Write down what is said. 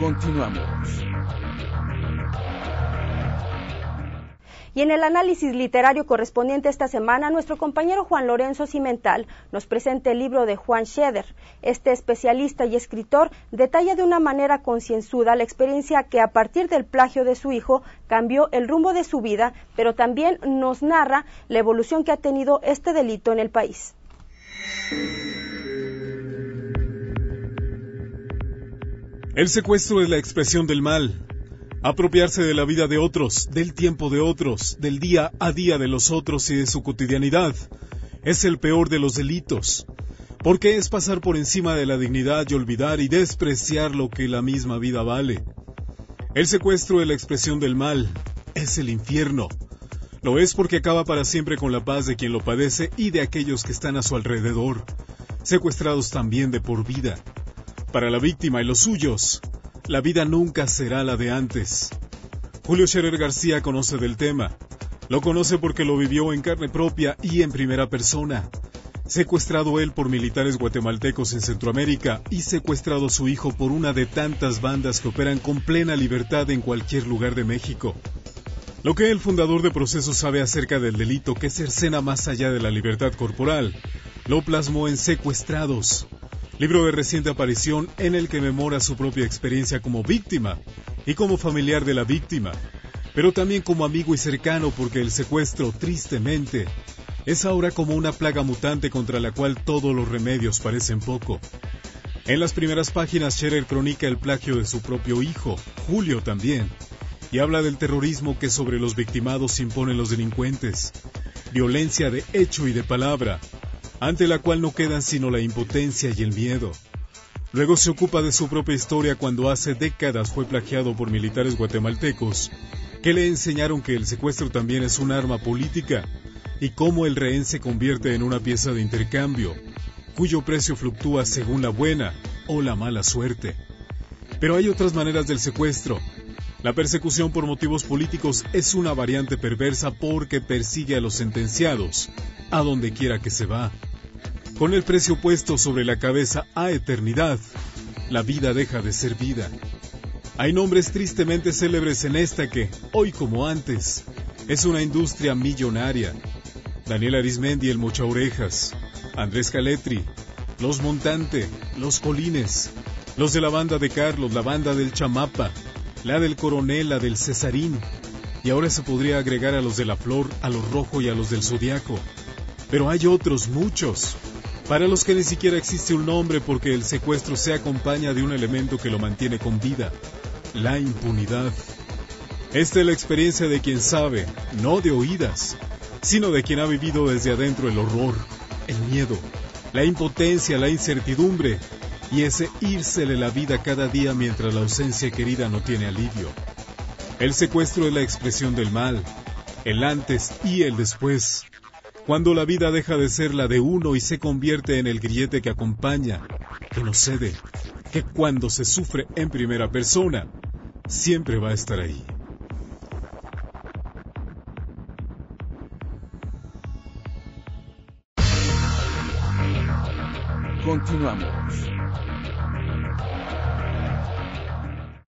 Continuamos. Y en el análisis literario correspondiente esta semana, nuestro compañero Juan Lorenzo Cimental nos presenta el libro de Juan Scheder. Este especialista y escritor detalla de una manera concienzuda la experiencia que a partir del plagio de su hijo cambió el rumbo de su vida, pero también nos narra la evolución que ha tenido este delito en el país. El secuestro es la expresión del mal. Apropiarse de la vida de otros, del tiempo de otros, del día a día de los otros y de su cotidianidad, es el peor de los delitos, porque es pasar por encima de la dignidad y olvidar y despreciar lo que la misma vida vale. El secuestro es la expresión del mal, es el infierno. Lo es porque acaba para siempre con la paz de quien lo padece y de aquellos que están a su alrededor, secuestrados también de por vida. Para la víctima y los suyos, la vida nunca será la de antes. Julio Scherer García conoce del tema. Lo conoce porque lo vivió en carne propia y en primera persona. Secuestrado él por militares guatemaltecos en Centroamérica y secuestrado su hijo por una de tantas bandas que operan con plena libertad en cualquier lugar de México. Lo que el fundador de Proceso sabe acerca del delito que cercena más allá de la libertad corporal, lo plasmó en Secuestrados, libro de reciente aparición en el que memora su propia experiencia como víctima y como familiar de la víctima, pero también como amigo y cercano porque el secuestro, tristemente, es ahora como una plaga mutante contra la cual todos los remedios parecen poco. En las primeras páginas Scherer cronica el plagio de su propio hijo, Julio también, y habla del terrorismo que sobre los victimados imponen los delincuentes, violencia de hecho y de palabra, ante la cual no quedan sino la impotencia y el miedo. Luego se ocupa de su propia historia cuando hace décadas fue plagiado por militares guatemaltecos, que le enseñaron que el secuestro también es un arma política, y cómo el rehén se convierte en una pieza de intercambio, cuyo precio fluctúa según la buena o la mala suerte. Pero hay otras maneras del secuestro. La persecución por motivos políticos es una variante perversa porque persigue a los sentenciados, a donde quiera que se va. Con el precio puesto sobre la cabeza a eternidad, la vida deja de ser vida. Hay nombres tristemente célebres en esta que, hoy como antes, es una industria millonaria. Daniel Arismendi, el Mocha Orejas, Andrés Caletri, los Montante, los Colines, los de la banda de Carlos, la banda del Chamapa, la del Coronel, la del Cesarín, y ahora se podría agregar a los de la Flor, a los Rojo y a los del Zodiaco. Pero hay otros, muchos, para los que ni siquiera existe un nombre porque el secuestro se acompaña de un elemento que lo mantiene con vida, la impunidad. Esta es la experiencia de quien sabe, no de oídas, sino de quien ha vivido desde adentro el horror, el miedo, la impotencia, la incertidumbre y ese írsele la vida cada día mientras la ausencia querida no tiene alivio. El secuestro es la expresión del mal, el antes y el después, cuando la vida deja de ser la de uno y se convierte en el grillete que acompaña, que no cede, que cuando se sufre en primera persona, siempre va a estar ahí. Continuamos.